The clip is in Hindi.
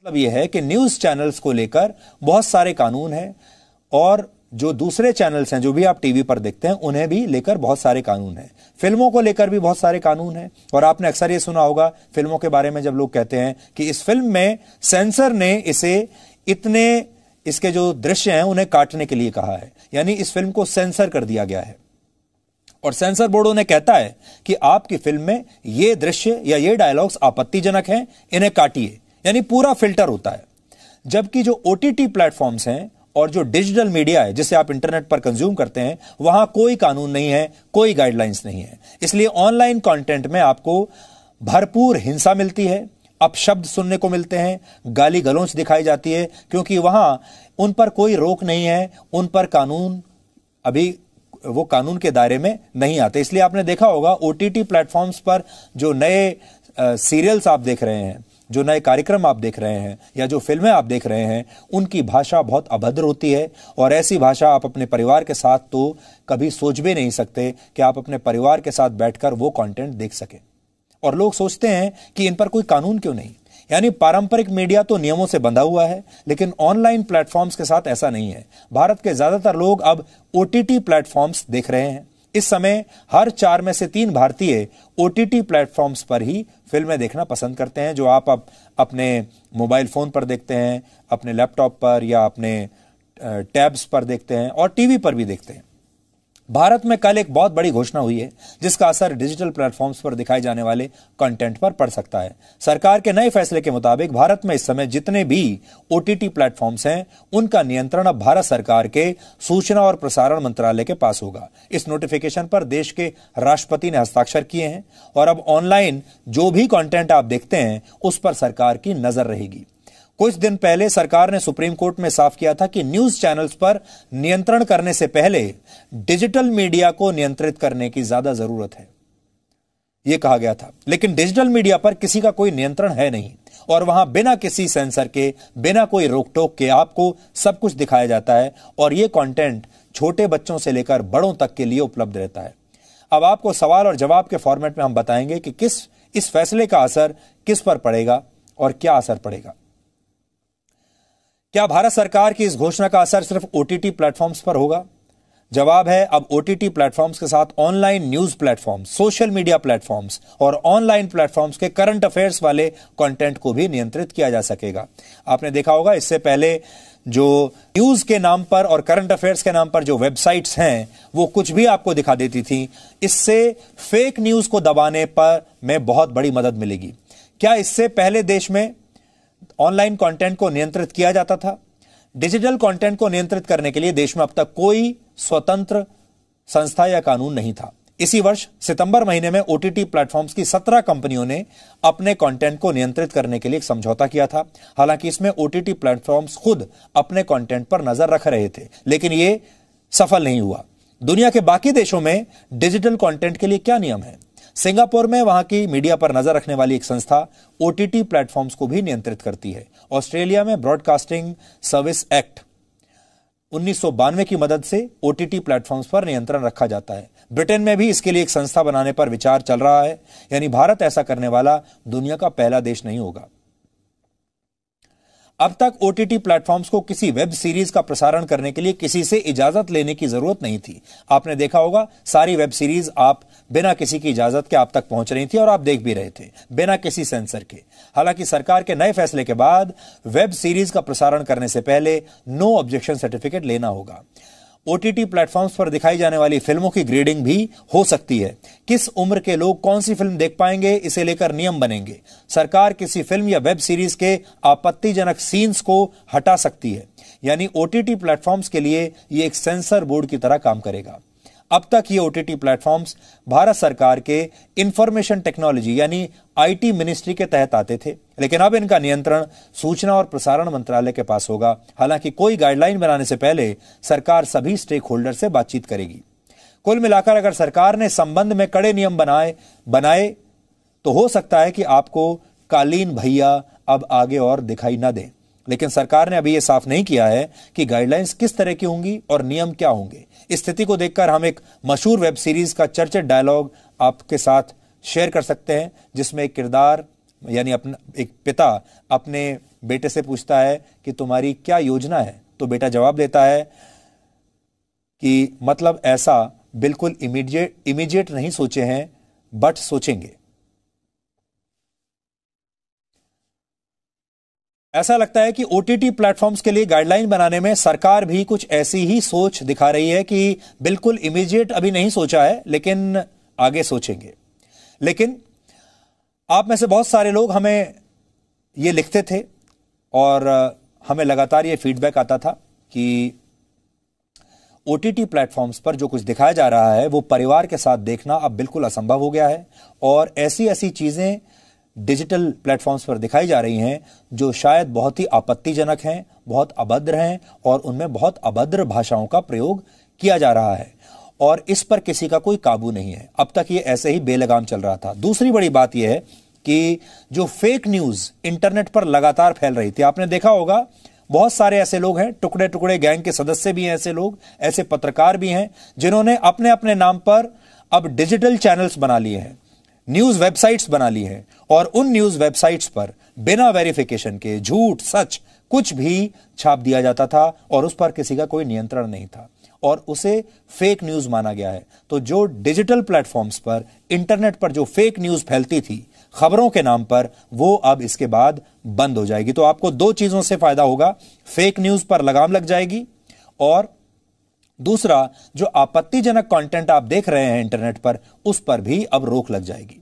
अब यह है कि न्यूज चैनल्स को लेकर बहुत सारे कानून हैं और जो दूसरे चैनल्स हैं जो भी आप टीवी पर देखते हैं उन्हें भी लेकर बहुत सारे कानून हैं। फिल्मों को लेकर भी बहुत सारे कानून हैं और आपने अक्सर ये सुना होगा फिल्मों के बारे में जब लोग कहते हैं कि इस फिल्म में सेंसर ने इसे इतने इसके जो दृश्य हैं उन्हें काटने के लिए कहा है, यानी इस फिल्म को सेंसर कर दिया गया है और सेंसर बोर्ड उन्हें कहता है कि आपकी फिल्म में ये दृश्य या ये डायलॉग्स आपत्तिजनक हैं, इन्हें काटिए, यानी पूरा फिल्टर होता है। जबकि जो ओटीटी प्लेटफॉर्म्स हैं और जो डिजिटल मीडिया है जिसे आप इंटरनेट पर कंज्यूम करते हैं वहां कोई कानून नहीं है, कोई गाइडलाइंस नहीं है। इसलिए ऑनलाइन कंटेंट में आपको भरपूर हिंसा मिलती है, अपशब्द सुनने को मिलते हैं, गाली गलौच दिखाई जाती है, क्योंकि वहां उन पर कोई रोक नहीं है, उन पर कानून अभी वो कानून के दायरे में नहीं आते। इसलिए आपने देखा होगा ओटीटी प्लेटफॉर्म्स पर जो नए सीरियल्स आप देख रहे हैं, जो नए कार्यक्रम आप देख रहे हैं या जो फिल्में आप देख रहे हैं, उनकी भाषा बहुत अभद्र होती है और ऐसी भाषा आप अपने परिवार के साथ तो कभी सोच भी नहीं सकते कि आप अपने परिवार के साथ बैठकर वो कंटेंट देख सकें। और लोग सोचते हैं कि इन पर कोई कानून क्यों नहीं, यानी पारंपरिक मीडिया तो नियमों से बंधा हुआ है, लेकिन ऑनलाइन प्लेटफॉर्म्स के साथ ऐसा नहीं है। भारत के ज्यादातर लोग अब ओटीटी प्लेटफॉर्म्स देख रहे हैं। इस समय हर 4 में से 3 भारतीय ओटीटी प्लेटफॉर्म्स पर ही फिल्में देखना पसंद करते हैं, जो आप अपने मोबाइल फोन पर देखते हैं, अपने लैपटॉप पर या अपने टैब्स पर देखते हैं और टीवी पर भी देखते हैं। भारत में कल एक बहुत बड़ी घोषणा हुई है जिसका असर डिजिटल प्लेटफॉर्म्स पर दिखाए जाने वाले कंटेंट पर पड़ सकता है। सरकार के नए फैसले के मुताबिक भारत में इस समय जितने भी ओटीटी प्लेटफॉर्म्स हैं उनका नियंत्रण अब भारत सरकार के सूचना और प्रसारण मंत्रालय के पास होगा। इस नोटिफिकेशन पर देश के राष्ट्रपति ने हस्ताक्षर किए हैं और अब ऑनलाइन जो भी कंटेंट आप देखते हैं उस पर सरकार की नजर रहेगी। कुछ दिन पहले सरकार ने सुप्रीम कोर्ट में साफ किया था कि न्यूज चैनल्स पर नियंत्रण करने से पहले डिजिटल मीडिया को नियंत्रित करने की ज्यादा जरूरत है, यह कहा गया था। लेकिन डिजिटल मीडिया पर किसी का कोई नियंत्रण है नहीं और वहां बिना किसी सेंसर के, बिना कोई रोक टोक के आपको सब कुछ दिखाया जाता है और यह कंटेंट छोटे बच्चों से लेकर बड़ों तक के लिए उपलब्ध रहता है। अब आपको सवाल और जवाब के फॉर्मेट में हम बताएंगे कि इस फैसले का असर किस पर पड़ेगा और क्या असर पड़ेगा। क्या भारत सरकार की इस घोषणा का असर सिर्फ ओटीटी प्लेटफॉर्म्स पर होगा? जवाब है, अब ओटीटी प्लेटफॉर्म्स के साथ online news platforms, social media platforms और ऑनलाइन प्लेटफॉर्म्स के करंट अफेयर्स वाले कंटेंट को भी नियंत्रित किया जा सकेगा। आपने देखा होगा इससे पहले जो न्यूज के नाम पर और करंट अफेयर्स के नाम पर जो वेबसाइट्स हैं वो कुछ भी आपको दिखा देती थी। इससे फेक न्यूज को दबाने पर में बहुत बड़ी मदद मिलेगी। क्या इससे पहले देश में ऑनलाइन कंटेंट को नियंत्रित किया जाता था? डिजिटल कंटेंट को नियंत्रित करने के लिए देश में अब तक कोई स्वतंत्र संस्था या कानून नहीं था। इसी वर्ष सितंबर महीने में ओटीटी प्लेटफॉर्म्स की 17 कंपनियों ने अपने कंटेंट को नियंत्रित करने के लिए एक समझौता किया था। हालांकि इसमें ओटीटी प्लेटफॉर्म्स खुद अपने कंटेंट पर नजर रख रहे थे, लेकिन यह सफल नहीं हुआ। दुनिया के बाकी देशों में डिजिटल कंटेंट के लिए क्या नियम है? सिंगापुर में वहां की मीडिया पर नजर रखने वाली एक संस्था ओटीटी प्लेटफॉर्म्स को भी नियंत्रित करती है। ऑस्ट्रेलिया में ब्रॉडकास्टिंग सर्विस एक्ट 1992 की मदद से ओटीटी प्लेटफॉर्म्स पर नियंत्रण रखा जाता है। ब्रिटेन में भी इसके लिए एक संस्था बनाने पर विचार चल रहा है, यानी भारत ऐसा करने वाला दुनिया का पहला देश नहीं होगा। अब तक ओटीटी प्लेटफॉर्म्स को किसी वेब सीरीज का प्रसारण करने के लिए किसी से इजाजत लेने की जरूरत नहीं थी। आपने देखा होगा सारी वेब सीरीज आप बिना किसी की इजाजत के आप तक पहुंच रही थी और आप देख भी रहे थे बिना किसी सेंसर के। हालांकि सरकार के नए फैसले के बाद वेब सीरीज का प्रसारण करने से पहले नो ऑब्जेक्शन सर्टिफिकेट लेना होगा। ओटीटी प्लेटफॉर्म्स पर दिखाई जाने वाली फिल्मों की ग्रेडिंग भी हो सकती है। किस उम्र के लोग कौन सी फिल्म देख पाएंगे, इसे लेकर नियम बनेंगे। सरकार किसी फिल्म या वेब सीरीज के आपत्तिजनक सीन्स को हटा सकती है, यानी ओटीटी प्लेटफॉर्म्स के लिए यह एक सेंसर बोर्ड की तरह काम करेगा। अब तक ये ओटीटी प्लेटफॉर्म्स भारत सरकार के इंफॉर्मेशन टेक्नोलॉजी यानी आईटी मिनिस्ट्री के तहत आते थे, लेकिन अब इनका नियंत्रण सूचना और प्रसारण मंत्रालय के पास होगा। हालांकि कोई गाइडलाइन बनाने से पहले सरकार सभी स्टेक होल्डर से बातचीत करेगी। कुल मिलाकर अगर सरकार ने संबंध में कड़े नियम बनाए तो हो सकता है कि आपको कालीन भैया अब आगे और दिखाई न दें। लेकिन सरकार ने अभी यह साफ नहीं किया है कि गाइडलाइंस किस तरह की होंगी और नियम क्या होंगे। इस स्थिति को देखकर हम एक मशहूर वेब सीरीज का चर्चित डायलॉग आपके साथ शेयर कर सकते हैं, जिसमें एक किरदार यानी अपना एक पिता अपने बेटे से पूछता है कि तुम्हारी क्या योजना है, तो बेटा जवाब देता है कि मतलब ऐसा बिल्कुल इमीडिएट नहीं सोचे हैं, बट सोचेंगे। ऐसा लगता है कि ओटीटी प्लेटफॉर्म्स के लिए गाइडलाइन बनाने में सरकार भी कुछ ऐसी ही सोच दिखा रही है कि बिल्कुल इमीडिएट अभी नहीं सोचा है, लेकिन आगे सोचेंगे। लेकिन आप में से बहुत सारे लोग हमें ये लिखते थे और हमें लगातार ये फीडबैक आता था कि ओटीटी प्लेटफॉर्म्स पर जो कुछ दिखाया जा रहा है वो परिवार के साथ देखना अब बिल्कुल असंभव हो गया है, और ऐसी ऐसी चीजें डिजिटल प्लेटफॉर्म्स पर दिखाई जा रही हैं जो शायद बहुत ही आपत्तिजनक हैं, बहुत अभद्र हैं, और उनमें बहुत अभद्र भाषाओं का प्रयोग किया जा रहा है, और इस पर किसी का कोई काबू नहीं है। अब तक ये ऐसे ही बेलगाम चल रहा था। दूसरी बड़ी बात यह है कि जो फेक न्यूज इंटरनेट पर लगातार फैल रही थी, आपने देखा होगा बहुत सारे ऐसे लोग हैं, टुकड़े टुकड़े गैंग के सदस्य भी हैं, ऐसे लोग, ऐसे पत्रकार भी हैं जिन्होंने अपने अपने नाम पर अब डिजिटल चैनल्स बना लिए हैं, न्यूज वेबसाइट्स बना ली हैं, और उन न्यूज वेबसाइट्स पर बिना वेरिफिकेशन के झूठ सच कुछ भी छाप दिया जाता था, और उस पर किसी का कोई नियंत्रण नहीं था, और उसे फेक न्यूज माना गया है। तो जो डिजिटल प्लेटफॉर्म्स पर, इंटरनेट पर जो फेक न्यूज फैलती थी खबरों के नाम पर, वो अब इसके बाद बंद हो जाएगी। तो आपको दो चीजों से फायदा होगा, फेक न्यूज पर लगाम लग जाएगी, और दूसरा जो आपत्तिजनक कंटेंट आप देख रहे हैं इंटरनेट पर, उस पर भी अब रोक लग जाएगी।